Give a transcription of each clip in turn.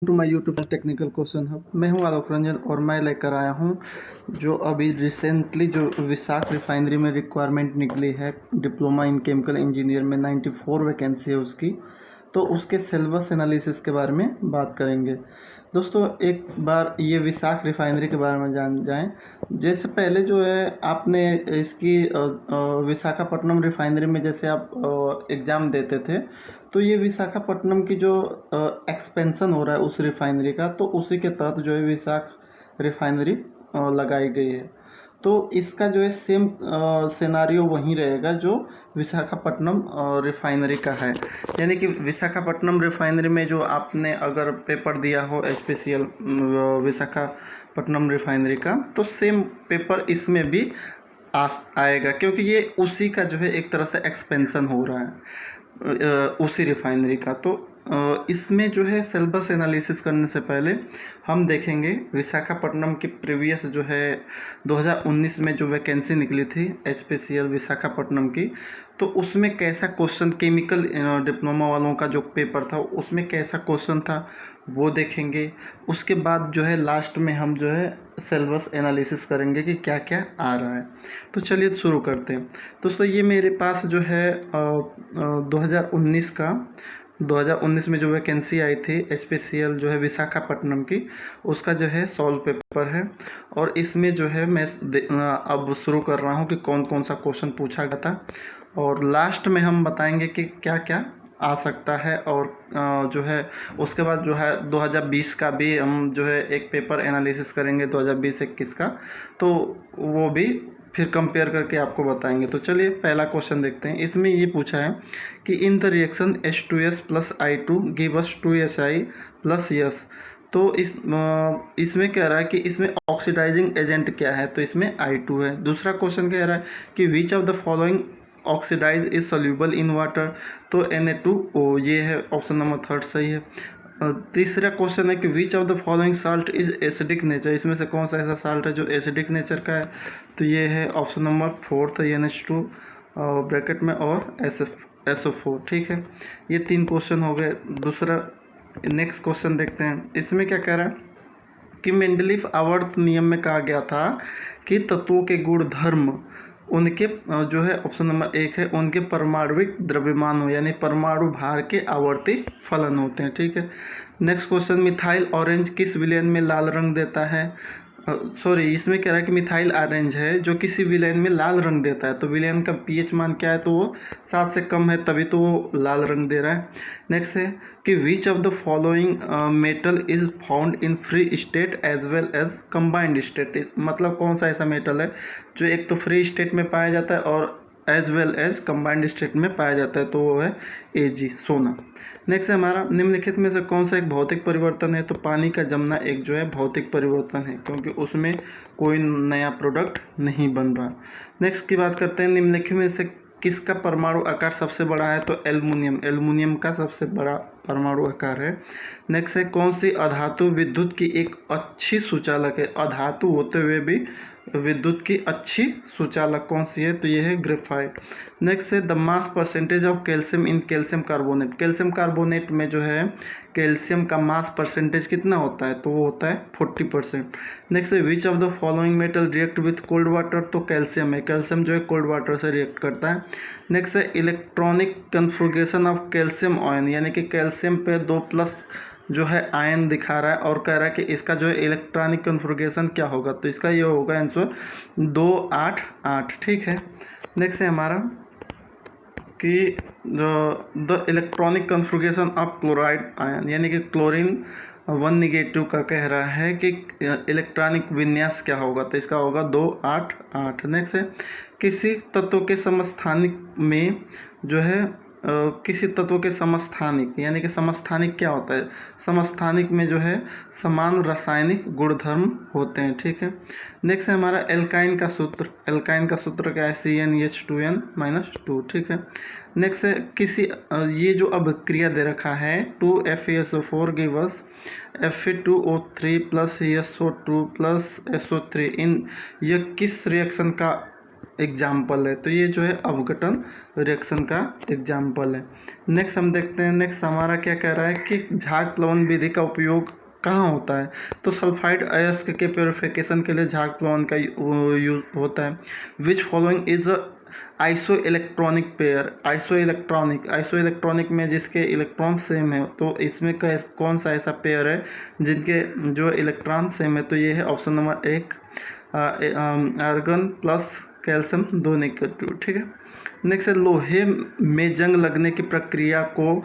To my YouTube technical question hub. मैं हूं आलोक रंजन और मैं लेकर आया हूं जो अभी रिसेंटली जो विशाख रिफाइनरी में रिक्वायरमेंट निकली है डिप्लोमा इन केमिकल इंजीनियर में 94 वैकेंसी है उसकी। तो उसके सिलेबस एनालिसिस के बारे में बात करेंगे। दोस्तों एक बार ये विशाख रिफाइनरी के बारे में जान जाएं। जैसे पहले जो है आपने इसकी विशाखापट्टनम रिफाइनरी में जैसे आप एग्ज़ाम देते थे, तो ये विशाखापट्टनम की जो एक्सपेंशन हो रहा है उस रिफाइनरी का, तो उसी के तहत जो है विशाख रिफाइनरी लगाई गई है। तो इसका जो है सेम सिनारियो वहीं रहेगा जो विशाखापट्टनम रिफाइनरी का है। यानी कि विशाखापट्टनम रिफाइनरी में जो आपने अगर पेपर दिया हो एचपीसीएल विशाखापट्टनम रिफाइनरी का, तो सेम पेपर इसमें भी आएगा, क्योंकि ये उसी का जो है एक तरह से एक्सपेंशन हो रहा है उसी रिफाइनरी का। तो इसमें जो है सिलेबस एनालिसिस करने से पहले हम देखेंगे विशाखापट्टनम की प्रीवियस जो है 2019 में जो वैकेंसी निकली थी एचपीसीएल विशाखापट्टनम की, तो उसमें कैसा क्वेश्चन केमिकल डिप्लोमा वालों का जो पेपर था उसमें कैसा क्वेश्चन था वो देखेंगे। उसके बाद जो है लास्ट में हम जो है सिलेबस एनालिसिस करेंगे कि क्या क्या आ रहा है। तो चलिए शुरू करते हैं। दोस्तों ये मेरे पास जो है 2019 में जो वैकेंसी आई थी एचपीसीएल जो है विशाखापट्टनम की, उसका जो है सॉल्व पेपर है। और इसमें जो है मैं अब शुरू कर रहा हूँ कि कौन कौन सा क्वेश्चन पूछा गया था, और लास्ट में हम बताएंगे कि क्या क्या आ सकता है। और जो है उसके बाद जो है 2020 का भी हम जो है एक पेपर एनालिसिस करेंगे 2020-21 का, तो वो भी फिर कंपेयर करके आपको बताएंगे। तो चलिए पहला क्वेश्चन देखते हैं। इसमें ये पूछा है कि in the reaction H2S plus I2 give us 2SI plus yes. तो इसमें कह रहा है कि इसमें ऑक्सीडाइजिंग एजेंट क्या है, तो इसमें I2 है। दूसरा क्वेश्चन कह रहा है कि which of the following oxidise is soluble in water, तो Na2O ये है, ऑप्शन नंबर थर्ड सही है। तीसरा क्वेश्चन है कि which of the following salt is acidic nature, इसमें से कौन सा ऐसा साल्ट है जो एसिडिक नेचर का है, तो ये है option number fourth NH2 bracket में और SO4। ठीक है, ये तीन क्वेश्चन हो गए। दूसरा नेक्स्ट क्वेश्चन देखते हैं। इसमें क्या कह रहा है कि मेंडलीफ आवर्त नियम में कहा गया था कि तत्वों के गुण धर्म उनके जो है ऑप्शन नंबर एक है उनके परमाणुविक द्रव्यमान हो, यानी परमाणु भार के आवर्ती फलन होते हैं। ठीक है, नेक्स्ट क्वेश्चन, मिथाइल ऑरेंज किस विलयन में लाल रंग देता है, सॉरी इसमें कह रहा है कि मिथाइल ऑरेंज है जो किसी विलयन में लाल रंग देता है, तो विलयन का पीएच मान क्या है, तो वो 7 से कम है, तभी तो वो लाल रंग दे रहा है। नेक्स्ट है कि which of the following metal is found in free state as well as combined state, मतलब कौन सा ऐसा मेटल है जो एक तो फ्री स्टेट में पाया जाता है और as well as combined state में पाया जाता है, तो वो है Ag सोना। नेक्स्ट है हमारा, निम्नलिखित में से कौन सा एक भौतिक परिवर्तन है, तो पानी का जमना एक जो है भौतिक परिवर्तन है, क्योंकि उसमें कोई नया प्रोडक्ट नहीं बन रहा। नेक्स्ट की बात करते हैं, निम्नलिखित में से किसका परमाणु आकार सबसे बड़ा है, तो एल्युमिनियम का सबसे बड़ा परमाणु आकार है। नेक्स्ट है कौन सी अधातु विद्युत की एक अच्छी सुचालक है, अधातु होते हुए भी विद्युत की अच्छी सुचालक कौन सी है, तो ये है ग्रेफाइट। नेक्स्ट है the mass percentage of calcium in calcium carbonate, calcium carbonate में जो है कैल्शियम का मास परसेंटेज कितना होता है, तो वो होता है 40%। नेक्स्ट है विच of the following metal react with cold water, तो कैल्शियम है, कैल्शियम जो है कोल्ड वाटर से रिएक्ट करता है। नेक्स्ट है electronic configuration of calcium ion, यानी कि कैल्शियम पे 2+ जो है आयन दिखा रहा है और कह रहा है कि इसका जो है इलेक्ट्रॉनिक कन्फिग्रेशन क्या होगा, तो इसका ये होगा आंसर 288। ठीक है, नेक्स्ट है हमारा कि the electronic configuration of chloride ion, यानी कि क्लोरीन 1 निगेटिव का कह रहा है कि इलेक्ट्रॉनिक विन्यास क्या होगा, तो इसका होगा 288। नेक्स्ट है किसी तत्व के समस्थानिक में जो है किसी तत्व के समस्थानिक, यानी कि समस्थानिक क्या होता है, समस्थानिक में जो है समान रासायनिक गुणधर्म होते हैं। ठीक है, नेक्स्ट है हमारा एल्काइन का सूत्र, एल्काइन का सूत्र क्या है, CnH2n-2। ठीक है, नेक्स्ट है किसी ये जो अब क्रिया दे रखा है 2FeSO4 give us Fe2O3 plus SO2 plus SO3, इन यह किस रिएक्शन का एग्जाम्पल है। तो ये जो है अपघटन रिएक्शन का एग्जाम्पल है। नेक्स्ट हम देखते हैं, नेक्स्ट हमारा क्या कह रहा है कि झाग प्लवन विधि का उपयोग कहाँ होता है। तो सल्फाइड अयस्क के प्योरिफिकेशन के लिए झाग प्लवन का यूज होता है। Which following is iso electronic pair. Iso electronic में जिसके इलेक्ट्रॉन सेम है, तो इसमें कौन सा ऐसा पेयर है जिनके जो इलेक्ट्रॉन सेम है। तो ये है option number 1, argon plus calcium 2 negative. ठीक है। नेक्स्ट है, लोहे में जंग लगने की प्रक्रिया को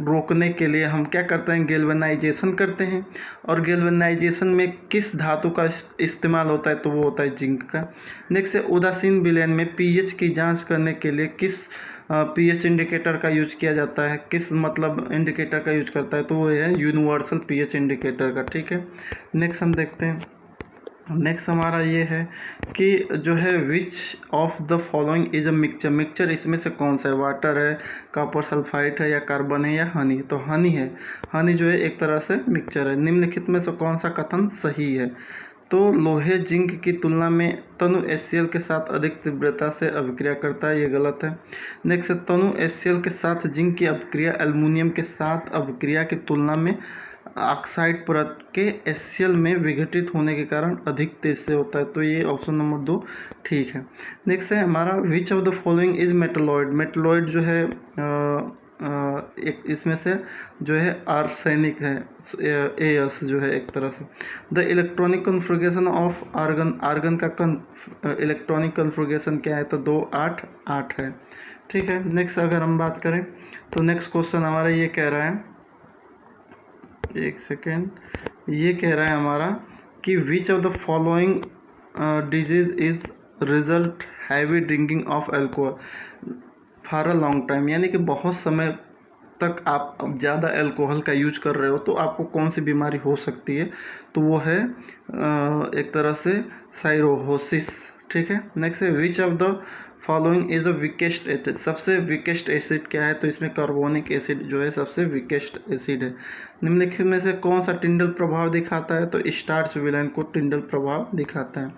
रोकने के लिए हम क्या करते हैं, गैल्वेनाइजेशन करते हैं। और गैल्वेनाइजेशन में किस धातु का इस्तेमाल होता है, तो वो होता है जिंक का। नेक्स्ट है, उदासीन विलयन में पीएच की जांच करने के लिए किस पीएच इंडिकेटर का यूज किया जाता है, किस मतलब इंडिकेटर का यूज करता है, तो वो है यूनिवर्सल पीएच इंडिकेटर का। ठीक है। नेक्स्ट हम देखते हैं, नेक्स्ट हमारा ये है कि जो है विच of the following is a mixture. Mixture इसमें से कौन सा है, वाटर है, कॉपर सल्फाइड है, या कार्बन है, या हनी। तो हनी है। हनी जो है एक तरह से मिक्सचर है। निम्नलिखित में से कौन सा कथन सही है। तो लोहे जिंक की तुलना में तनु HCl के साथ अधिक तीव्रता से अभिक्रिया करता है, ये गलत है। नेक्स्ट, तनु HCl के साथ जिंक की अभिक्रिया एल्युमिनियम के साथ अभिक्रिया की तुलना में ऑक्साइड परत के HCl में विघटित होने के कारण अधिक तेज से होता है। तो ये ऑप्शन नंबर 2 ठीक है। नेक्स्ट है हमारा, विच of the following is metalloid. Metalloid जो है एक इसमें से जो है आर्सेनिक है, AS जो है एक तरह से। The electronic configuration of argon. Argon का इलेक्ट्रॉनिक कन्फिग्रेशन क्या है, तो 2 8 8 है। ठीक है। नेक्स्ट अगर हम बात करें, तो नेक्स्ट क्वेश्चन हमारा ये कह रहा है, एक सेकेंड, ये कह रहा है हमारा कि which of the following disease is result heavy drinking of alcohol for a long time. यानी कि बहुत समय तक आप ज़्यादा अल्कोहल का यूज कर रहे हो तो आपको कौन सी बीमारी हो सकती है, तो वो है एक तरह से साइरोहोसिस। ठीक है। नेक्स्ट है, विच of the following is a weakest acid. सबसे वीकेस्ट एसिड क्या है, तो इसमें कार्बोनिक एसिड जो है सबसे वीकेस्ट एसिड है। निम्नलिखित में से कौन सा टिंडल प्रभाव दिखाता है, तो स्टार्च विलयन को टिंडल प्रभाव दिखाता है।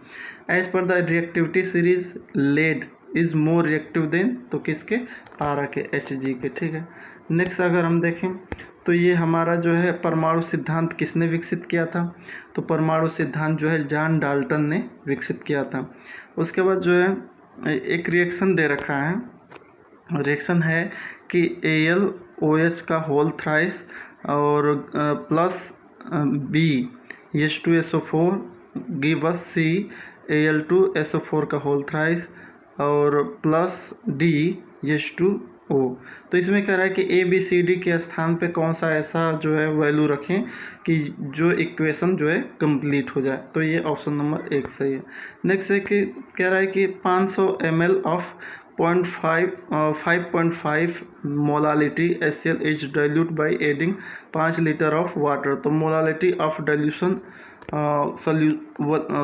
As per the reactivity series lead is more reactive than, तो किसके, पारा के, Hg के। ठीक है। नेक्स्ट अगर हम देखें, तो ये हमारा जो है परमाणु सिद्धांत किसने विकसित किया था, तो परमाणु सिद्धांत जो है जॉन डाल्टन ने विकसित किया था। उसके बाद जो है एक रिएक्शन दे रखा है, रिएक्शन है कि AlOH का होल थ्राइस और plus B H2SO4 give us CAl2SO4 का होल थ्राइस और प्लस DH2O। तो इसमें कह रहा है कि ABCD के स्थान पे कौन सा ऐसा जो है वैल्यू रखें कि जो इक्वेशन जो है कंप्लीट हो जाए। तो ये ऑप्शन नंबर 1 सही है। नेक्स्ट है कि कह रहा है कि 500 ml of 5.5 molality HCl is dilute by adding 5 litre of water. तो molality of dilution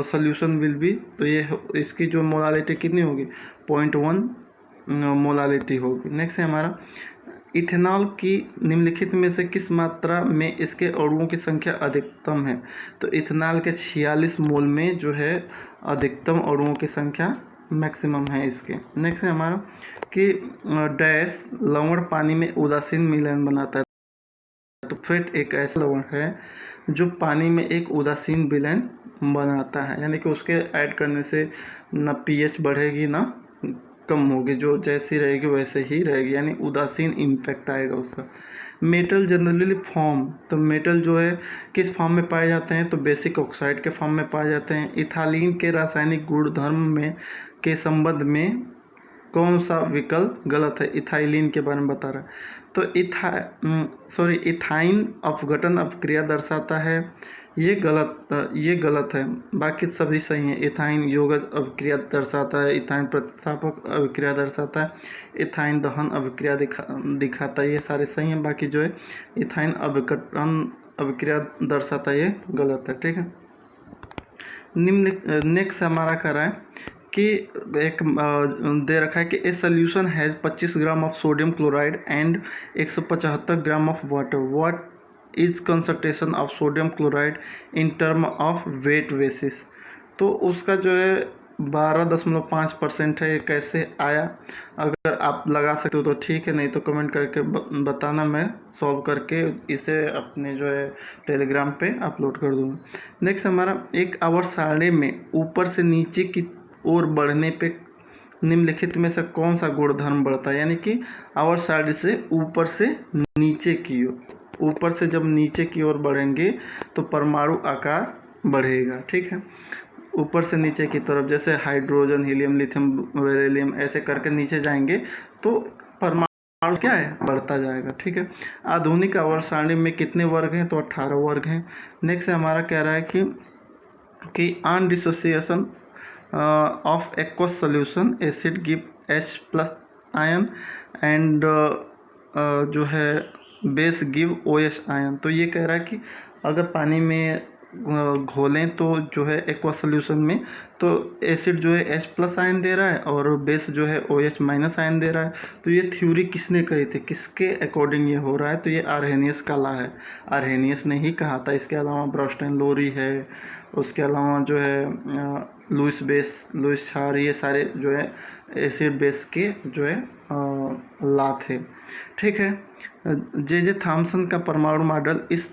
solution will be, तो ये इसकी जो मोलालिटी कितनी होगी, 0.1 मोलालिटी होगी। नेक्स्ट है हमारा, इथेनॉल की निम्नलिखित में से किस मात्रा में इसके अणुओं की संख्या अधिकतम है। तो इथेनॉल के 46 मोल में जो है अधिकतम अणुओं की संख्या मैक्सिमम है इसके। नेक्स्ट है हमारा कि डैश लवण पानी में उदासीन मिलन बनाता है। तो फेट एक ऐसा लवण है जो पानी में एक उदासीन विलयन बनाता है, यानी कि उसके ऐड करने से ना pH बढ़ेगी ना कम होगी, जो जैसी रहेगी वैसे ही रहेगी, यानी उदासीन इम्पैक्ट आएगा उसका। मेटल जनरली फॉर्म, तो मेटल जो है किस फॉर्म में पाए जाते हैं, तो बेसिक ऑक्साइड के फॉर्म में पाए जाते हैं। इथालीन के रासायनिक गुणधर्म में के संबंध में कौन सा विकल्प गलत है, इथाइलिन के बारे में बता रहा है। तो इथाइन अपघटन अपक्रिया दर्शाता है, ये गलत है, बाकी सभी सही है। इथाइन यौगिक अभिक्रिया दर्शाता है, इथाइन प्रतिस्थापक अभिक्रिया दर्शाता है, इथाइन दहन अभिक्रिया दिखाता है, ये सारे सही हैं। बाकी जो है इथाइन अपघटन अभिक्रिया दर्शाता है, ये गलत है। ठीक है। नेक्स्ट हमारा कह रहा है कि एक दे रखा है कि a solution has 25 gram of sodium chloride and 175 gram of water, what is concentration of sodium chloride in term of weight basis. तो उसका जो है 12.5% है। ये कैसे आया? अगर आप लगा सकते हो तो ठीक है, नहीं तो कमेंट करके बताना, मैं सॉल्व करके इसे अपने जो है टेलीग्राम पे अपलोड कर दूँगा। नेक्स्ट हमारा एक आवर्त सारणी में ऊपर से नीचे की ओर बढ़ने पे निम्नलिखित में से कौन सा गुणधर्म बढ़ता है? यानी कि आवर्त सारणी से ऊपर से नीचे की ओर, ऊपर से जब नीचे की ओर बढ़ेंगे तो परमाणु आकार बढ़ेगा। ठीक है, ऊपर से नीचे की तरफ, जैसे हाइड्रोजन, हीलियम, लिथियम, बेरिलियम, ऐसे करके नीचे जाएंगे तो परमाणु क्या है, बढ़ता जाएगा। ठीक है, आधुनिक आवर्त सारणी में कितने वर्ग हैं? तो 18 वर्ग हैं। नेक्स्ट हमारा कह रहा है कि on dissociation of aqueous solution acid give H+ ion and जो है बेस गिव OH आयन। तो ये कह रहा है कि अगर पानी में घोलें तो जो है एक्वा सोल्यूशन में, तो एसिड जो है H+ आयन दे रहा है और बेस जो है OH- आयन दे रहा है। तो ये थ्योरी किसने कही थी, किसके अकॉर्डिंग ये हो रहा है? तो ये आर्हेनियस का ला है, आर्हेनियस ने ही कहा था। इसके अलावा ब्रॉस्टन लोरी है, उसके अलावा जो है लुइस छार, ये सारे जो है एसिड बेस के जो है ला थे। ठीक है, जे थॉमसन का परमाणु मॉडल इस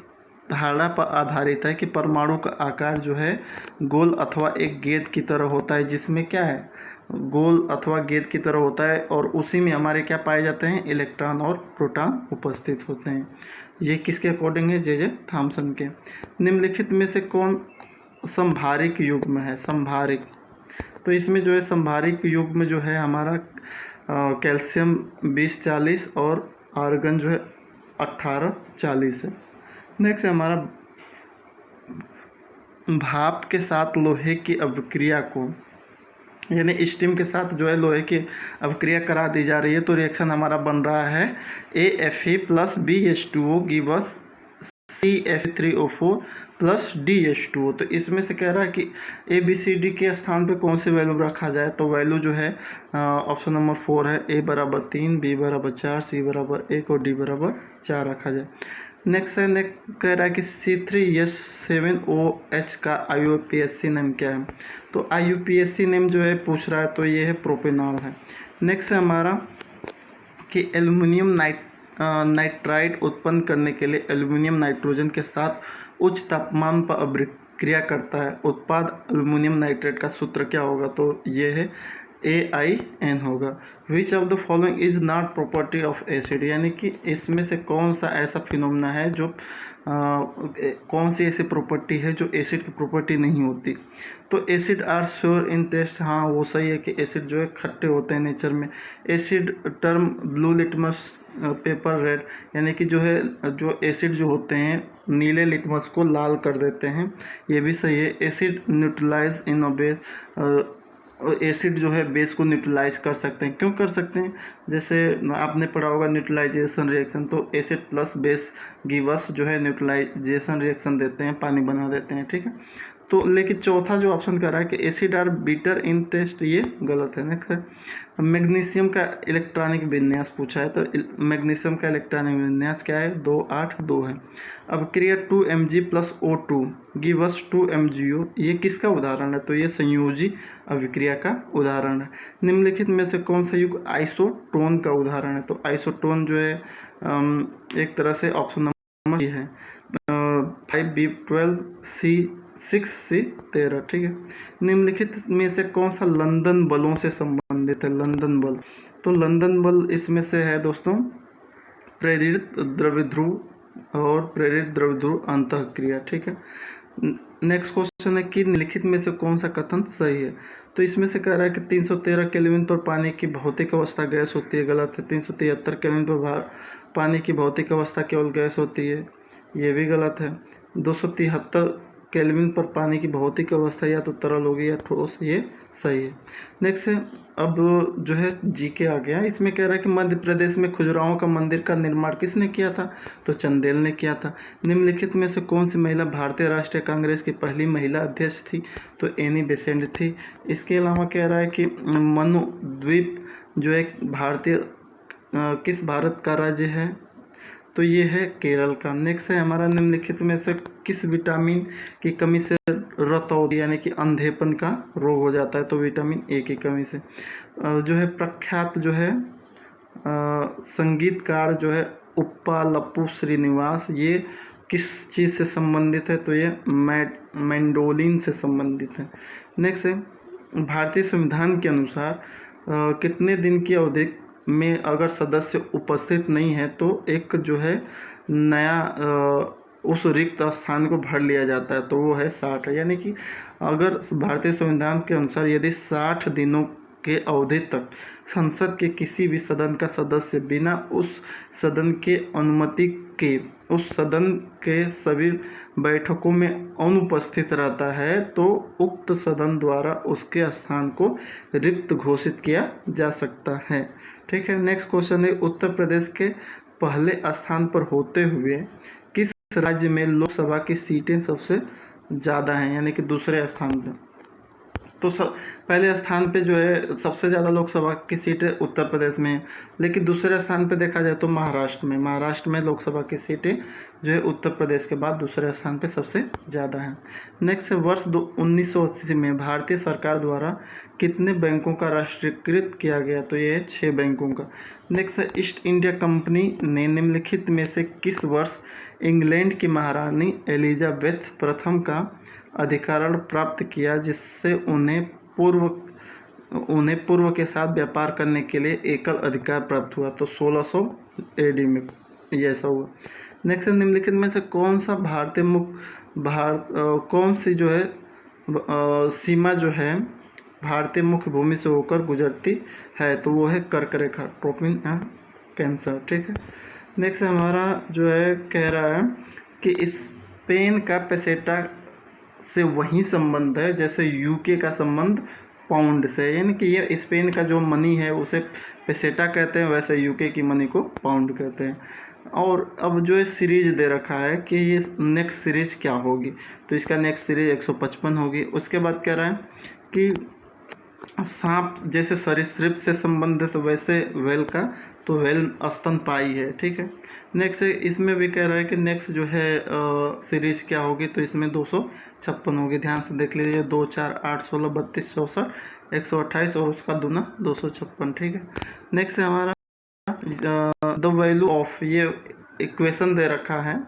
धारणा पर आधारित है कि परमाणु का आकार जो है गोल अथवा एक गेंद की तरह होता है, जिसमें क्या है, गोल अथवा गेंद की तरह होता है, और उसी में हमारे क्या पाए जाते हैं, इलेक्ट्रॉन और प्रोटॉन उपस्थित होते हैं। ये किसके अकॉर्डिंग है? जे थॉमसन के। निम्नलिखित में से कौन संभारिक युग्म है? संभारिक, तो इसमें जो है संभारिक युग्म जो है हमारा कैल्शियम 2040 और आर्गन जो है 1840 है। नेक्स्ट है हमारा भाप के साथ लोहे की अभिक्रिया को, यानी स्टीम के साथ जो है लोहे की अभिक्रिया करा दी जा रही है, तो रिएक्शन हमारा बन रहा है AFE + BH2O give us CF3O4 + DH2O। तो इसमें से कह रहा है कि ABCD के स्थान पे कौन सी वैल्यू रखा जाए? तो वैल्यू जो है ऑप्शन नंबर 4 है, A = 3, B = 4, C = 1 और D = 4 रखा जाए। नेक्स्ट है, कह रहा है कि C3H7OH का IUPAC नेम क्या है? तो IUPAC नेम जो है पूछ रहा है, तो ये है प्रोपेनॉल है। नेक्स्ट है हमारा कि एल्युमिनियम नाइट्राइड उत्पन्न करने के लिए एल्युमिनियम नाइट्रोजन के साथ उच्च तापमान पर अभिक्रिया करता है। उत्पाद एल्युमिनियम नाइट्रेट का सूत्र क्या होगा? तो ये है AIN होगा। विच of the following is not property of acid, यानी कि इसमें से कौन सा ऐसा फिनोमेना है जो कौन सी ऐसी प्रॉपर्टी है जो एसिड की प्रॉपर्टी नहीं होती? तो acid are sure in test, हाँ वो सही है कि एसिड जो है खट्टे होते हैं नेचर में। Acid term blue litmus paper red, यानी कि जो है जो एसिड जो होते हैं नीले लिटमस को लाल कर देते हैं, ये भी सही है। एसिड न्यूट्रलाइज इन बेस, एसिड जो है बेस को न्यूट्रलाइज कर सकते हैं। क्यों कर सकते हैं? जैसे आपने पढ़ा होगा न्यूट्रलाइजेशन रिएक्शन, तो एसिड + बेस गिव अस जो है न्यूट्रलाइजेशन रिएक्शन देते हैं, पानी बना देते हैं। ठीक है, तो लेकिन चौथा जो ऑप्शन कर रहा है कि acid are bitter in test, ये गलत है। नेक्स्ट है मैग्नीशियम का इलेक्ट्रॉनिक विन्यास पूछा है, तो मैग्नीशियम का इलेक्ट्रॉनिक विन्यास क्या है? 282 है। अब क्रिया 2Mg + O2 give us 2MgO, ये किसका उदाहरण है? तो ये संयोजी अभिक्रिया का उदाहरण है। निम्नलिखित में से कौन सा युग आइसोटोन का उदाहरण है? तो आइसोटोन जो है एक तरह से ऑप्शन नंबर ये है 5B12 C6C13। ठीक है, निम्नलिखित में से कौन सा लंदन बलों से संबंधित है? लंदन बल, तो लंदन बल इसमें से है दोस्तों प्रेरित द्रव्यध्रुव और प्रेरित द्रव्यध्रुव अंतःक्रिया। ठीक है, नेक्स्ट क्वेश्चन है कि निम्नलिखित में से कौन सा कथन सही है? तो इसमें से कह रहा है कि 313 केल्विन पर पानी की भौतिक अवस्था गैस होती है, गलत है। 373 केल्विन पर पानी की भौतिक अवस्था केवल गैस होती है, ये भी गलत है। 273 केल्विन पर पानी की भौतिक अवस्था या तो तरल होगी या ठोस, ये सही है। नेक्स्ट है, अब जो है जीके आ गया। इसमें कह रहा है कि मध्य प्रदेश में खजुराहो का मंदिर का निर्माण किसने किया था? तो चंदेल ने किया था। निम्नलिखित में से कौन सी महिला भारतीय राष्ट्रीय कांग्रेस की पहली महिला अध्यक्ष थी? तो एनी बेसेंट थी। इसके अलावा कह रहा है कि मनु द्वीप जो एक भारतीय किस भारत का राज्य है? तो ये है केरल का। नेक्स्ट है हमारा, निम्नलिखित में से किस विटामिन की कमी से रतौंधी यानी कि अंधेपन का रोग हो जाता है? तो विटामिन ए की कमी से। जो है प्रख्यात जो है संगीतकार जो है उप्पा लप्पू श्रीनिवास, ये किस चीज़ से संबंधित है? तो ये मैंडोलिन से संबंधित है। नेक्स्ट है, भारतीय संविधान के अनुसार कितने दिन की अवधि में अगर सदस्य उपस्थित नहीं है तो एक जो है नया उस रिक्त स्थान को भर लिया जाता है, तो वो है 60। यानी कि अगर भारतीय संविधान के अनुसार यदि 60 दिनों के अवधि तक संसद के किसी भी सदन का सदस्य बिना उस सदन के अनुमति के उस सदन के सभी बैठकों में अनुपस्थित रहता है तो उक्त सदन द्वारा उसके स्थान को रिक्त घोषित किया जा सकता है। ठीक है। नेक्स्ट क्वेश्चन है, उत्तर प्रदेश के पहले स्थान पर होते हुए किस राज्य में लोकसभा की सीटें सबसे ज़्यादा हैं? यानी कि दूसरे स्थान पर। तो सब पहले स्थान पे जो है सबसे ज़्यादा लोकसभा की सीटें उत्तर प्रदेश में हैं, लेकिन दूसरे स्थान पे देखा जाए तो महाराष्ट्र में लोकसभा की सीटें जो है उत्तर प्रदेश के बाद दूसरे स्थान पे सबसे ज़्यादा हैं। नेक्स्ट है, वर्ष 1980 में भारतीय सरकार द्वारा कितने बैंकों का राष्ट्रीयकृत किया गया? तो ये है 6 बैंकों का। नेक्स्ट है, ईस्ट इंडिया कंपनी ने निम्नलिखित में से किस वर्ष इंग्लैंड की महारानी एलिजाबेथ प्रथम का अधिकारण प्राप्त किया, जिससे उन्हें पूर्व के साथ व्यापार करने के लिए एकल अधिकार प्राप्त हुआ? तो 1600 AD में ये ऐसा हुआ। नेक्स्ट, निम्नलिखित में से कौन सा कौन सी जो है सीमा जो है भारतीय मुख्य भूमि से होकर गुजरती है? तो वो है कर्क रेखा, ट्रोपिन कैंसर। ठीक है। नेक्स्ट हमारा जो है कह रहा है कि स्पेन का पेसेटा से वही संबंध है जैसे यूके का संबंध पाउंड से, यानी कि ये स्पेन का जो मनी है उसे पेसेटा कहते हैं, वैसे यूके की मनी को पाउंड कहते हैं। और अब जो है सीरीज दे रखा है कि ये नेक्स्ट सीरीज क्या होगी, तो इसका नेक्स्ट सीरीज 155 होगी। उसके बाद कह रहा है कि सांप जैसे सरीसृप से संबंधित वैसे वेल का, तो वेल स्तनपायी है। ठीक है। नेक्स्ट इसमें भी कह रहा है कि नेक्स्ट जो है सीरीज क्या होगी, तो इसमें 256 होगी। ध्यान से देख लीजिए, 2 4 8 16 32 64 128 और उसका दूना 256। ठीक है। नेक्स्ट है हमारा द वैल्यू ऑफ, ये इक्वेशन दे रखा है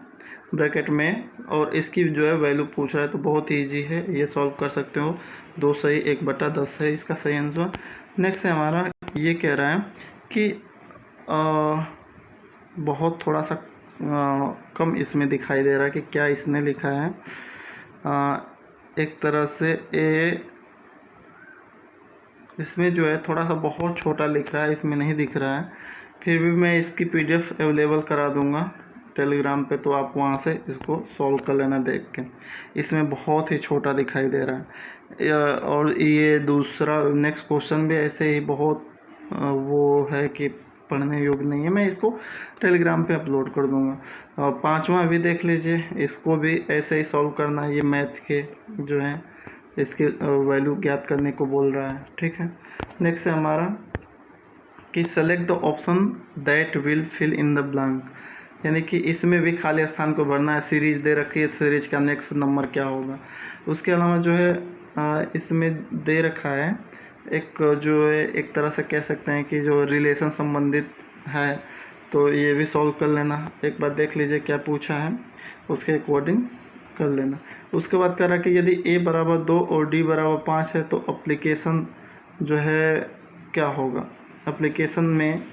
ब्रैकेट में और इसकी जो है वैल्यू पूछ रहा है, तो बहुत ही ईजी है, ये सॉल्व कर सकते हो। 2 सही 1/10 है इसका सही आंसर। नेक्स्ट है हमारा, ये कह रहा है कि बहुत थोड़ा सा कम इसमें दिखाई दे रहा है कि क्या इसने लिखा है। एक तरह से इसमें जो है थोड़ा सा बहुत छोटा लिख रहा है, इसमें नहीं दिख रहा है। फिर भी मैं इसकी PDF अवेलेबल करा दूंगा टेलीग्राम पे, तो आप वहाँ से इसको सॉल्व कर लेना देख के। इसमें बहुत ही छोटा दिखाई दे रहा है। और ये दूसरा नेक्स्ट क्वेश्चन भी ऐसे ही बहुत वो है कि पढ़ने योग्य नहीं है, मैं इसको टेलीग्राम पे अपलोड कर दूंगा। और 5वां भी देख लीजिए, इसको भी ऐसे ही सॉल्व करना है। ये मैथ के जो है इसके वैल्यू ज्ञात करने को बोल रहा है। ठीक है। नेक्स्ट है हमारा कि select the option that will fill in the blank, यानी कि इसमें भी खाली स्थान को भरना है। सीरीज दे रखी है, सीरीज का नेक्स्ट नंबर क्या होगा। उसके अलावा जो है इसमें दे रखा है एक जो है एक तरह से कह सकते हैं कि जो रिलेशन संबंधित है, तो ये भी सॉल्व कर लेना। एक बार देख लीजिए क्या पूछा है, उसके अकॉर्डिंग कर लेना। उसके बाद कह रहा है कि यदि a = 2 और d = 5 है तो एप्लीकेशन जो है क्या होगा। एप्लीकेशन में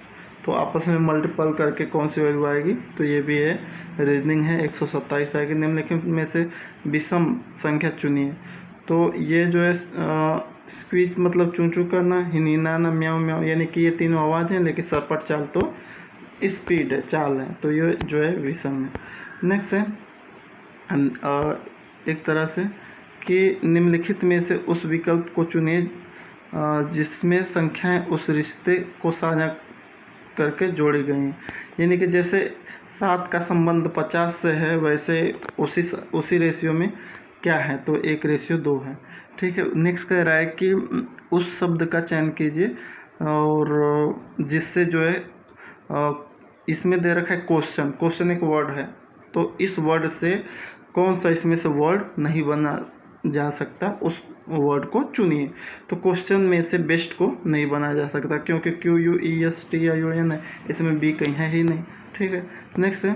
तो आपस में मल्टीपल करके कौन सी वैल्यू आएगी, तो ये भी है रीजनिंग है, 127 आएगी। निम्नलिखित में से विषम संख्या चुनिए। तो ये जो है स्क्वीज मतलब चूं चूं करना, हिनीना ना म्याऊ म्याऊ, यानी कि ये तीनों आवाज़ हैं, लेकिन सरपट चाल तो स्पीड है, चाल है, तो ये जो है विषम है। नेक्स्ट है एक तरह से कि निम्नलिखित में से उस विकल्प को चुनिए जिसमें संख्याएं उस रिश्ते को साझा करके जोड़ी गई हैं। यानी कि जैसे 7 का संबंध 50 से है, वैसे उसी रेशियो में क्या है, तो 1:2 है। ठीक है। नेक्स्ट कह रहा है कि उस शब्द का चयन कीजिए और जिससे जो है इसमें दे रखा है क्वेश्चन, क्वेश्चन एक वर्ड है, तो इस वर्ड से कौन सा इसमें से वर्ड नहीं बना जा सकता, उस वर्ड को चुनिए। तो क्वेश्चन में से बेस्ट को नहीं बनाया जा सकता क्योंकि QUESTION है, इसमें बी कहीं है ही नहीं। ठीक है, नेक्स्ट है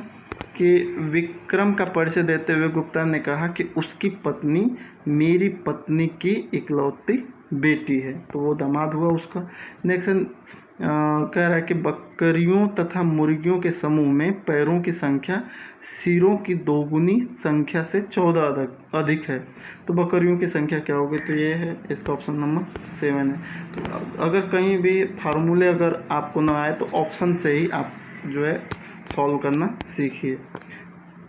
कि विक्रम का परिचय देते हुए गुप्ता ने कहा कि उसकी पत्नी मेरी पत्नी की इकलौती बेटी है, तो वो दामाद हुआ उसका। नेक्स्ट कह रहा है कि बकरियों तथा मुर्गियों के समूह में पैरों की संख्या सिरों की दोगुनी संख्या से 14 अधिक है, तो बकरियों की संख्या क्या होगी, तो ये है इसका ऑप्शन नंबर 7 है। तो अगर कहीं भी फार्मूले अगर आपको ना आए तो ऑप्शन से ही आप जो है सॉल्व करना सीखिए।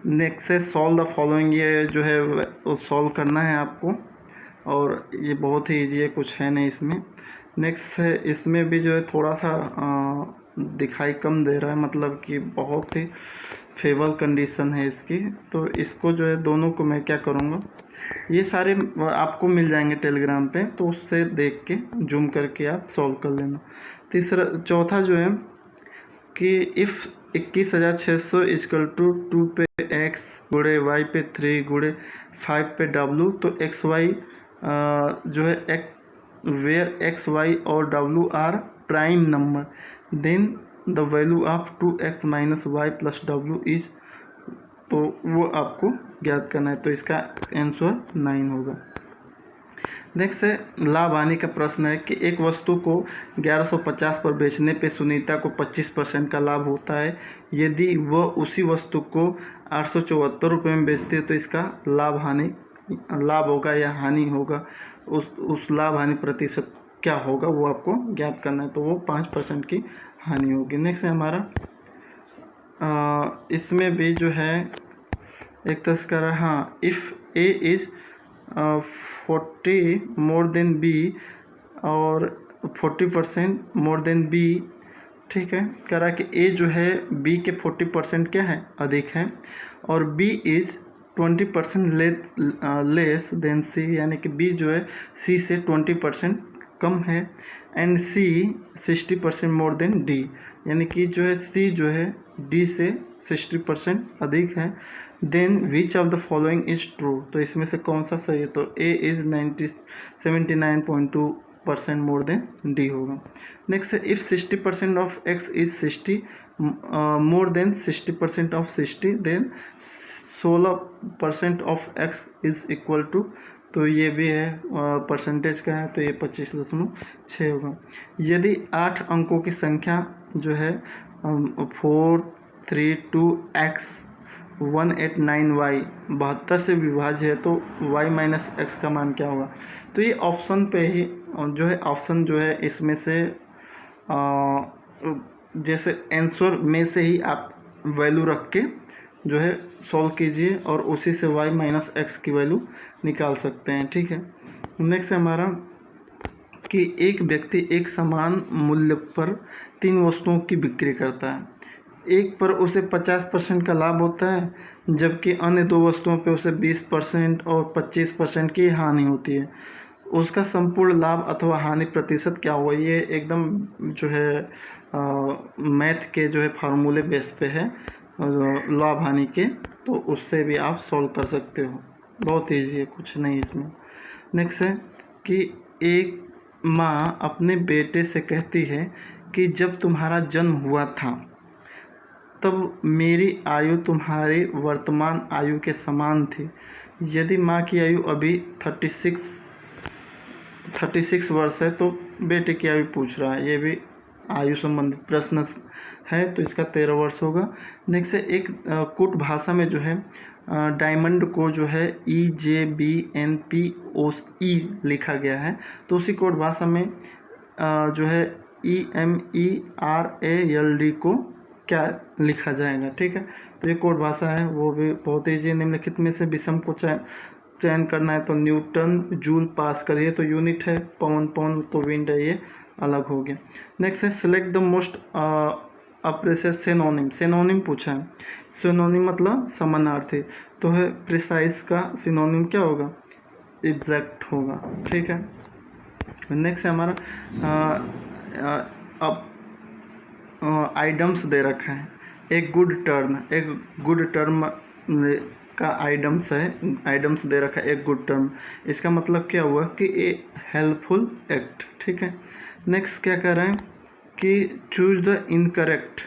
नेक्स्ट है सॉल्व द फॉलोइंग, ये जो है वो सॉल्व करना है आपको, और ये बहुत ही ईजी है, कुछ है नहीं इसमें। नेक्स्ट है इसमें भी जो है थोड़ा सा दिखाई कम दे रहा है, मतलब कि बहुत ही फेवर कंडीशन है इसकी, तो इसको जो है दोनों को मैं क्या करूँगा, ये सारे आपको मिल जाएंगे टेलीग्राम पे, तो उससे देख के जूम करके आप सॉल्व कर लेना। चौथा जो है कि इफ़ 21,600 इक्वल टू 2 पे x गुणे y पे 3 गुणे 5 पे w, तो एक्स वाई जो है वेयर एक्स वाई और w are prime number, then the value of 2x minus Y plus w is, तो वो आपको ज्ञात करना है, तो इसका आंसर 9 होगा। नेक्स्ट है लाभ हानि का प्रश्न है कि एक वस्तु को 1150 पर बेचने पे सुनीता को 25% का लाभ होता है, यदि वह उसी वस्तु को 874 रुपये में बेचती है तो इसका लाभ होगा या हानि होगा, उस लाभ हानि प्रतिशत क्या होगा वो आपको ज्ञात करना है, तो वो 5% की हानि होगी। नेक्स्ट है हमारा इसमें भी जो है एक तस्कर, हाँ, if A is 40 more than B और 40% मोर देन बी, ठीक है, कह रहा है कि ए जो है बी के 40% क्या है, अधिक है, और बी इज़ 20% लेस देन सी, यानी कि बी जो है सी से 20% कम है, and C 60% more than D, यानी कि जो है सी जो है डी से 60% अधिक है, then which of the following is true, तो इसमें से कौन सा सही है, तो A is 79.2% more than D होगा। नेक्स्ट है if 60% of X is 60 more than 60% of 60, then 16% of X is equal to, तो ये भी है परसेंटेज का है, तो ये 25.6 होगा। यदि 8 अंकों की संख्या जो है 432x 189y 72 से विभाज्य है, तो y माइनस एक्स का मान क्या होगा, तो ये ऑप्शन पे ही जो है, ऑप्शन जो है इसमें से जैसे आंसर में से ही आप वैल्यू रख के जो है सॉल्व कीजिए और उसी से y माइनस एक्स की वैल्यू निकाल सकते हैं। ठीक है, नेक्स्ट है हमारा कि एक व्यक्ति एक समान मूल्य पर 3 वस्तुओं की बिक्री करता है, एक पर उसे 50% का लाभ होता है, जबकि अन्य 2 वस्तुओं पर उसे 20% और 25% की हानि होती है, उसका संपूर्ण लाभ अथवा हानि प्रतिशत क्या होगा, ये एकदम जो है मैथ के जो है फार्मूले बेस पे है लाभ हानि के, तो उससे भी आप सॉल्व कर सकते हो, बहुत ईजी है, कुछ नहीं इसमें। नेक्स्ट है कि एक माँ अपने बेटे से कहती है कि जब तुम्हारा जन्म हुआ था तब मेरी आयु तुम्हारी वर्तमान आयु के समान थी, यदि माँ की आयु अभी 36 वर्ष है तो बेटे की आयु पूछ रहा है, ये भी आयु संबंधित प्रश्न है, तो इसका 13 वर्ष होगा। नेक्स्ट है एक कूट भाषा में जो है डायमंड को जो है EJBNPOE लिखा गया है, तो उसी कोड भाषा में जो है EMERALD को क्या लिखा जाएगा। ठीक है, तो ये कोड भाषा है, वो भी बहुत ईजी। निम्नलिखित में से विषम को चयन करना है, तो न्यूटन जूल पास करिए, तो यूनिट है, पवन तो विंड है, ये अलग हो गया। नेक्स्ट है select the most appreciate synonym, synonym पूछा है, सिनोनिम मतलब समानार्थी, तो है प्रिसाइज का सिनोनिम क्या होगा, एग्जैक्ट होगा। ठीक है, नेक्स्ट है हमारा अब आइटम्स दे रखा है, एक गुड टर्म का आइडम्स दे रखा है, एक गुड टर्म। इसका मतलब क्या हुआ कि ए हेल्पफुल एक्ट, ठीक है। नेक्स्ट क्या कर रहे हैं कि चूज द इनकरेक्ट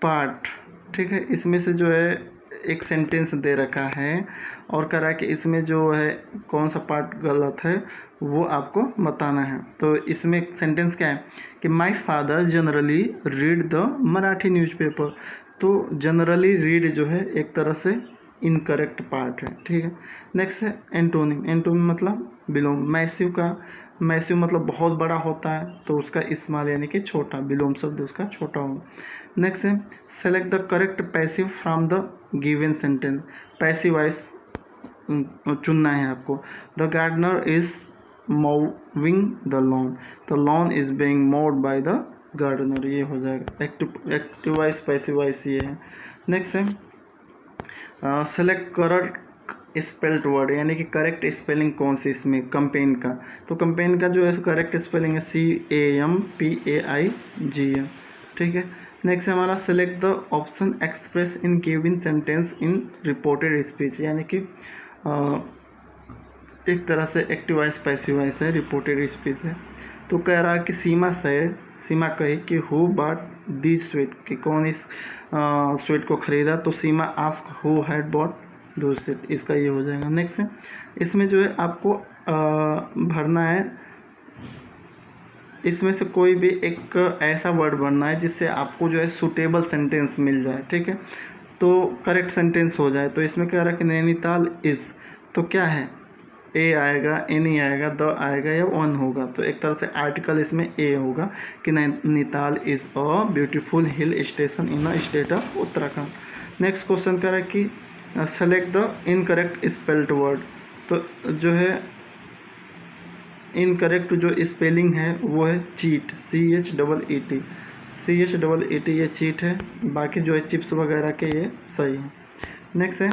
पार्ट, ठीक है। इसमें से जो है एक सेंटेंस दे रखा है और कह रहा है कि इसमें जो है कौन सा पार्ट गलत है वो आपको बताना है। तो इसमें सेंटेंस क्या है कि my father generally read the Marathi newspaper. तो जनरली रीड जो है एक तरह से इनकरेक्ट पार्ट है, ठीक है। नेक्स्ट है एंटोनिम। एंटोनिम मतलब बिलोम। मैसिव मतलब बहुत बड़ा होता है, तो उसका इस्तेमाल यानी कि छोटा, बिलोम शब्द उसका छोटा होगा। नेक्स्ट है select the correct passive from the given sentence. Passive wise चुनना है आपको। The gardener is mowing the lawn, तो lawn is being mowed by the gardener, ये हो जाएगा। एक्टिव वाइज पैसिव वाइज ये है। नेक्स्ट है सेलेक्ट करेक्ट स्पेल्ड वर्ड, यानी कि करेक्ट स्पेलिंग कौन सी इसमें कंपेन का। तो कंपेन का जो है करेक्ट स्पेलिंग है CAMPAIGN, ठीक है। नेक्स्ट है हमारा select the option express in given sentence in reported speech, यानी कि एक तरह से एक्टिव वाइज पैसिव वाइज है, रिपोर्टेड स्पीच है। तो कह रहा है कि सीमा कही कि हु बॉट दिस स्वीट, कि कौन इस स्वीट को खरीदा। तो सीमा आस्क हु हैड बॉट दो स्वीट, इसका ये हो जाएगा। नेक्स्ट है इसमें जो है आपको भरना है, इसमें से कोई भी एक ऐसा वर्ड भरना है जिससे आपको जो है सूटेबल सेंटेंस मिल जाए, ठीक है। तो करेक्ट सेंटेंस हो जाए। तो इसमें क्या रहा है कि नैनीताल इज़, तो क्या है ए आएगा, एनी आएगा, द आएगा या वन होगा। तो एक तरह से आर्टिकल इसमें ए होगा कि Nainital is a beautiful hill station in a state of Uttarakhand. Next question कह रहा है कि select the incorrect spelled word. तो जो है इनकरेक्ट जो स्पेलिंग है वो है चीट, CHEET ये चीट है। बाकी जो है चिप्स वगैरह के ये सही है। नेक्स्ट है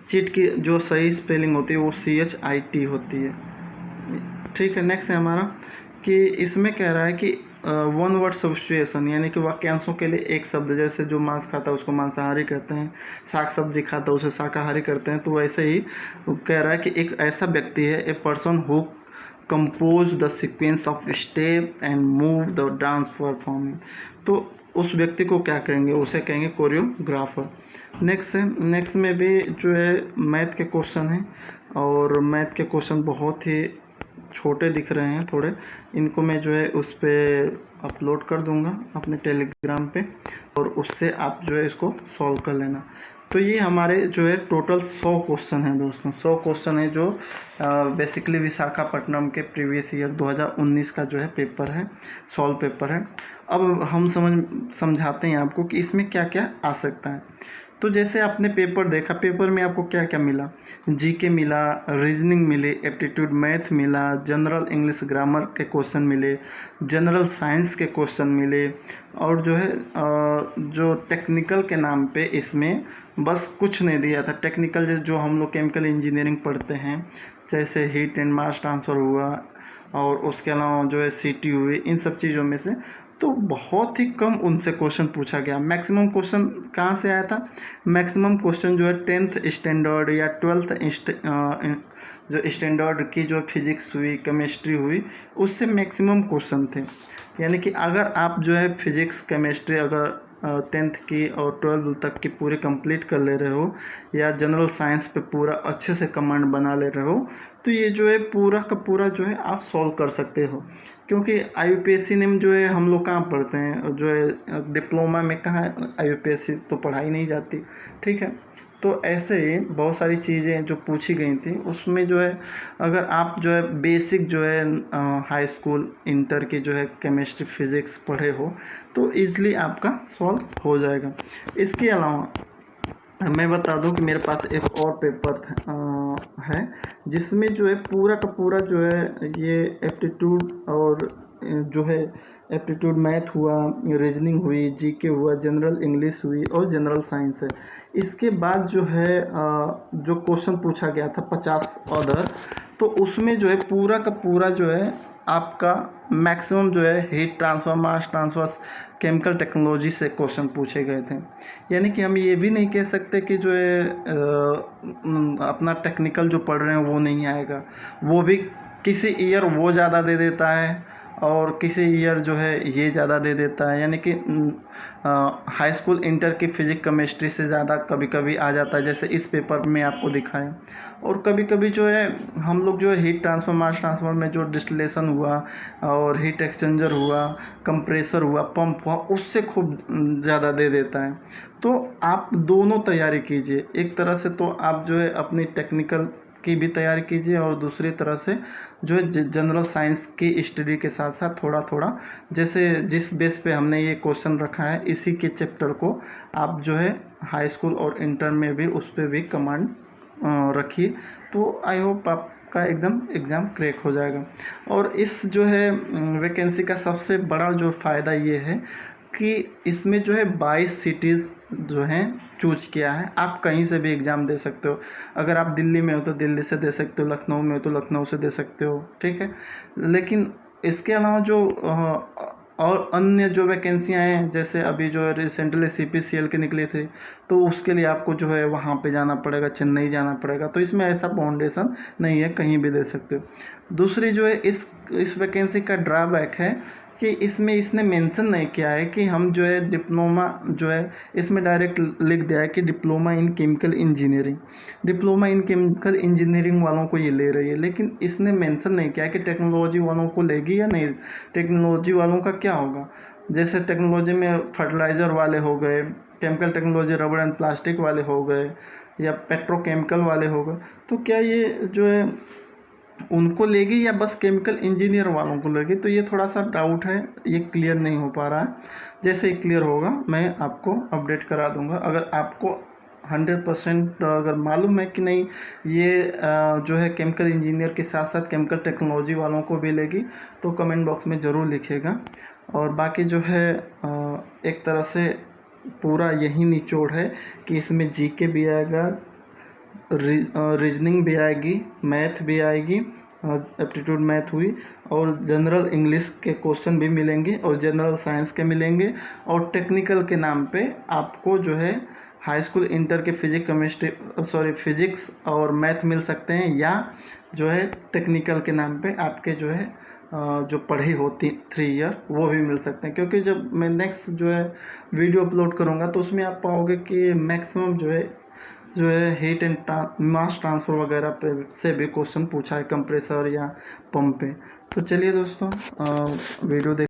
चीट की जो सही स्पेलिंग होती है वो CHIT होती है, ठीक है। नेक्स्ट है हमारा कि इसमें कह रहा है कि वन वर्ड सब्स्टिट्यूशन, यानी कि वाक्यांशों के लिए एक शब्द, जैसे जो मांस खाता है उसको मांसाहारी कहते हैं, साग सब्जी खाता है उसे शाकाहारी करते हैं। तो वैसे ही कह रहा है कि एक ऐसा व्यक्ति है, a person who compose the sequence of step and move the dance performing. तो उस व्यक्ति को क्या कहेंगे, उसे कहेंगे कोरियोग्राफर। नेक्स्ट में भी जो है मैथ के क्वेश्चन हैं, और मैथ के क्वेश्चन बहुत ही छोटे दिख रहे हैं थोड़े। इनको मैं जो है उस पर अपलोड कर दूंगा अपने टेलीग्राम पे, और उससे आप जो है इसको सॉल्व कर लेना। तो ये हमारे जो है टोटल 100 क्वेश्चन हैं दोस्तों, 100 क्वेश्चन है जो बेसिकली विशाखापट्टनम के प्रीवियस ईयर 2019 का जो है पेपर है, सॉल्व पेपर है। अब हम समझाते हैं आपको कि इसमें क्या क्या आ सकता है। तो जैसे आपने पेपर देखा, पेपर में आपको क्या क्या मिला, जीके मिला, रीजनिंग मिली, एप्टीट्यूड मैथ मिला, जनरल इंग्लिश ग्रामर के क्वेश्चन मिले, जनरल साइंस के क्वेश्चन मिले, और जो है जो टेक्निकल के नाम पे इसमें बस कुछ नहीं दिया था। टेक्निकल जो हम लोग केमिकल इंजीनियरिंग पढ़ते हैं, जैसे हीट एंड मास ट्रांसफ़र हुआ, और उसके अलावा जो है CT हुई, इन सब चीज़ों में से तो बहुत ही कम उनसे क्वेश्चन पूछा गया। मैक्सिमम क्वेश्चन कहाँ से आया था, मैक्सिमम क्वेश्चन जो है 10th स्टैंडर्ड या 12th जो स्टैंडर्ड की जो फिजिक्स हुई, केमिस्ट्री हुई, उससे मैक्सिमम क्वेश्चन थे। यानी कि अगर आप जो है फिजिक्स केमिस्ट्री अगर 10th की और 12th तक की पूरी कंप्लीट कर ले रहे हो, या जनरल साइंस पे पूरा अच्छे से कमांड बना ले रहे हो, तो ये जो है पूरा का पूरा जो है आप सॉल्व कर सकते हो। क्योंकि IUPAC ने जो है हम लोग कहाँ पढ़ते हैं, जो है डिप्लोमा में कहाँ IUPAC तो पढ़ाई नहीं जाती, ठीक है। तो ऐसे ही बहुत सारी चीज़ें जो पूछी गई थी उसमें जो है अगर आप जो है बेसिक जो है हाई स्कूल इंटर की जो है केमिस्ट्री फिज़िक्स पढ़े हो तो ईज़िली आपका सॉल्व हो जाएगा। इसके अलावा मैं बता दूं कि मेरे पास एक और पेपर है जिसमें जो है पूरा का पूरा जो है ये एप्टीट्यूड और जो है एप्टीट्यूड मैथ हुआ, रीजनिंग हुई, जीके हुआ, जनरल इंग्लिश हुई और जनरल साइंस है। इसके बाद जो है जो क्वेश्चन पूछा गया था 50 अदर, तो उसमें जो है पूरा का पूरा जो है आपका मैक्सिमम जो है हीट ट्रांसफ़र, मास ट्रांसफ़र, केमिकल टेक्नोलॉजी से क्वेश्चन पूछे गए थे। यानी कि हम ये भी नहीं कह सकते कि जो है अपना टेक्निकल जो पढ़ रहे हैं वो नहीं आएगा। वो भी किसी ईयर वो ज़्यादा दे देता है और किसी ईयर जो है ये ज़्यादा दे देता है। यानी कि हाई स्कूल इंटर की फिजिक्स केमिस्ट्री से ज़्यादा कभी कभी आ जाता है, जैसे इस पेपर में आपको दिखा है। और कभी कभी जो है हम लोग जो है हीट ट्रांसफ़र, मास ट्रांसफ़र में जो डिस्टिलेशन हुआ और हीट एक्सचेंजर हुआ, कंप्रेसर हुआ, पंप हुआ, उससे खूब ज़्यादा दे देता है। तो आप दोनों तैयारी कीजिए। एक तरह से तो आप जो है अपनी टेक्निकल की भी तैयारी कीजिए और दूसरी तरह से जो है जनरल साइंस की स्टडी के साथ साथ थोड़ा थोड़ा, जैसे जिस बेस पे हमने ये क्वेश्चन रखा है, इसी के चैप्टर को आप जो है हाई स्कूल और इंटर में भी उस पर भी कमांड रखिए। तो आई होप आपका एकदम एग्ज़ाम क्रैक हो जाएगा। और इस जो है वैकेंसी का सबसे बड़ा जो फ़ायदा ये है कि इसमें जो है 22 सिटीज़ जो हैं चूज किया है। आप कहीं से भी एग्ज़ाम दे सकते हो। अगर आप दिल्ली में हो तो दिल्ली से दे सकते हो, लखनऊ में हो तो लखनऊ से दे सकते हो, ठीक है। लेकिन इसके अलावा जो और अन्य जो वैकेंसियाँ हैं, जैसे अभी जो रिसेंटली CPCL के निकले थे, तो उसके लिए आपको जो है वहाँ पे जाना पड़ेगा, चेन्नई जाना पड़ेगा। तो इसमें ऐसा बाउंडेशन नहीं है, कहीं भी दे सकते हो। दूसरी जो है इस वैकेंसी का ड्रॉबैक है कि इसमें इसने मेंशन नहीं किया है कि हम जो है डिप्लोमा जो है, इसमें डायरेक्ट लिख दिया है कि diploma in chemical engineering. Diploma in chemical engineering वालों को ये ले रही है, लेकिन इसने मेंशन नहीं किया कि टेक्नोलॉजी वालों को लेगी या नहीं। टेक्नोलॉजी वालों का क्या होगा, जैसे टेक्नोलॉजी में फर्टिलाइज़र वाले हो गए, केमिकल टेक्नोलॉजी रबड़ एंड प्लास्टिक वाले हो गए, या पेट्रोकेमिकल वाले हो गए। तो क्या ये जो है उनको लेगी या बस केमिकल इंजीनियर वालों को लेगी, तो ये थोड़ा सा डाउट है, ये क्लियर नहीं हो पा रहा है। जैसे ही क्लियर होगा मैं आपको अपडेट करा दूंगा। अगर आपको 100% अगर मालूम है कि नहीं ये जो है केमिकल इंजीनियर के साथ साथ केमिकल टेक्नोलॉजी वालों को भी लेगी, तो कमेंट बॉक्स में ज़रूर लिखिएगा। और बाकी जो है एक तरह से पूरा यही निचोड़ है कि इसमें जीके भी आएगा, रीजनिंग भी आएगी, मैथ भी आएगी, एप्टीट्यूड मैथ हुई, और जनरल इंग्लिश के क्वेश्चन भी मिलेंगे और जनरल साइंस के मिलेंगे। और टेक्निकल के नाम पे आपको जो है हाई स्कूल इंटर के फिजिक्स और मैथ मिल सकते हैं, या जो है टेक्निकल के नाम पे आपके जो है जो पढ़ी होती 3 ईयर वो भी मिल सकते हैं। क्योंकि जब मैं नेक्स्ट जो है वीडियो अपलोड करूँगा तो उसमें आप पाओगे कि मैक्सिमम जो है हीट एंड मास ट्रांसफ़र वगैरह पे से भी क्वेश्चन पूछा है, कंप्रेसर या पंप पे। तो चलिए दोस्तों वीडियो देख